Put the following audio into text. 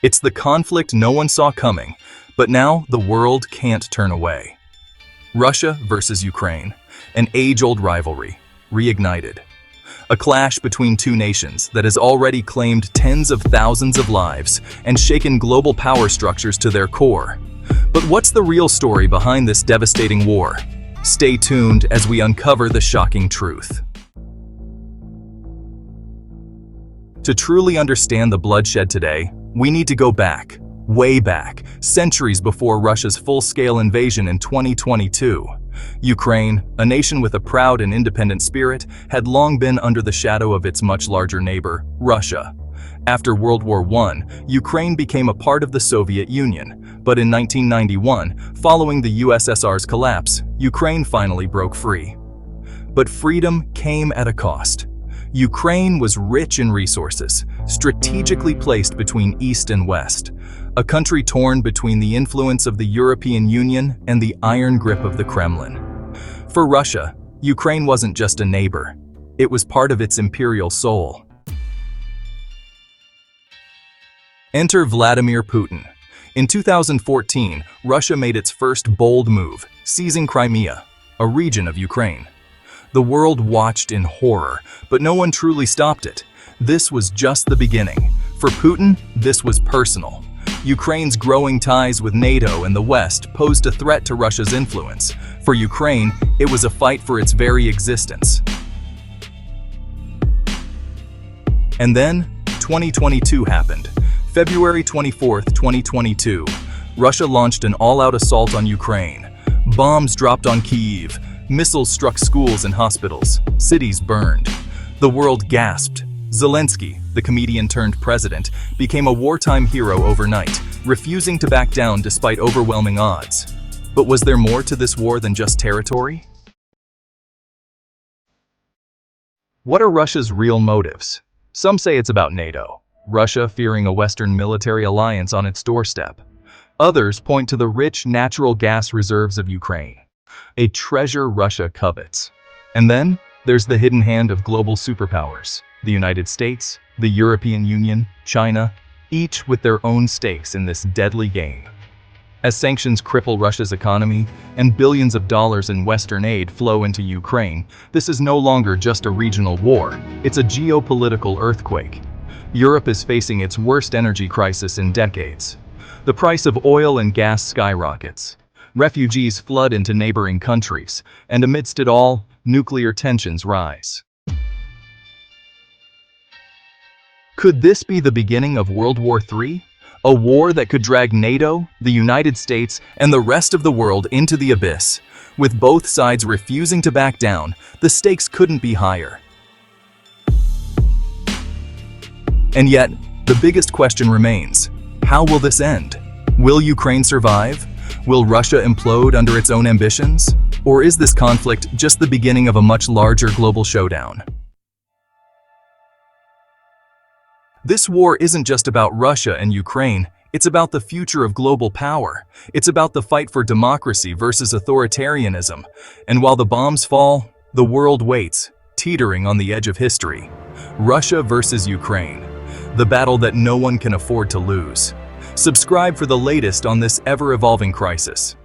It's the conflict no one saw coming, but now the world can't turn away. Russia versus Ukraine, an age-old rivalry, reignited. A clash between two nations that has already claimed tens of thousands of lives and shaken global power structures to their core. But what's the real story behind this devastating war? Stay tuned as we uncover the shocking truth. To truly understand the bloodshed today, we need to go back, way back, centuries before Russia's full-scale invasion in 2022. Ukraine, a nation with a proud and independent spirit, had long been under the shadow of its much larger neighbor, Russia. After World War I, Ukraine became a part of the Soviet Union, but in 1991, following the USSR's collapse, Ukraine finally broke free. But freedom came at a cost. Ukraine was rich in resources, strategically placed between East and West, a country torn between the influence of the European Union and the iron grip of the Kremlin. For Russia, Ukraine wasn't just a neighbor. It was part of its imperial soul. Enter Vladimir Putin. In 2014, Russia made its first bold move, seizing Crimea, a region of Ukraine. The world watched in horror, but no one truly stopped it. This was just the beginning. For Putin, this was personal. Ukraine's growing ties with NATO and the West posed a threat to Russia's influence. For Ukraine, it was a fight for its very existence. And then, 2022 happened. February 24, 2022, Russia launched an all-out assault on Ukraine. Bombs dropped on Kyiv. Missiles struck schools and hospitals. Cities burned. The world gasped. Zelensky, the comedian-turned-president, became a wartime hero overnight, refusing to back down despite overwhelming odds. But was there more to this war than just territory? What are Russia's real motives? Some say it's about NATO, Russia fearing a Western military alliance on its doorstep. Others point to the rich natural gas reserves of Ukraine, a treasure Russia covets. And then there's the hidden hand of global superpowers, the United States, the European Union, China, each with their own stakes in this deadly game. As sanctions cripple Russia's economy and billions of dollars in Western aid flow into Ukraine, this is no longer just a regional war, it's a geopolitical earthquake. Europe is facing its worst energy crisis in decades. The price of oil and gas skyrockets. Refugees flood into neighboring countries, and amidst it all, nuclear tensions rise. Could this be the beginning of World War III? A war that could drag NATO, the United States, and the rest of the world into the abyss. With both sides refusing to back down, the stakes couldn't be higher. And yet, the biggest question remains: how will this end? Will Ukraine survive? Will Russia implode under its own ambitions? Or is this conflict just the beginning of a much larger global showdown? This war isn't just about Russia and Ukraine, it's about the future of global power. It's about the fight for democracy versus authoritarianism. And while the bombs fall, the world waits, teetering on the edge of history. Russia versus Ukraine, the battle that no one can afford to lose. Subscribe for the latest on this ever-evolving crisis.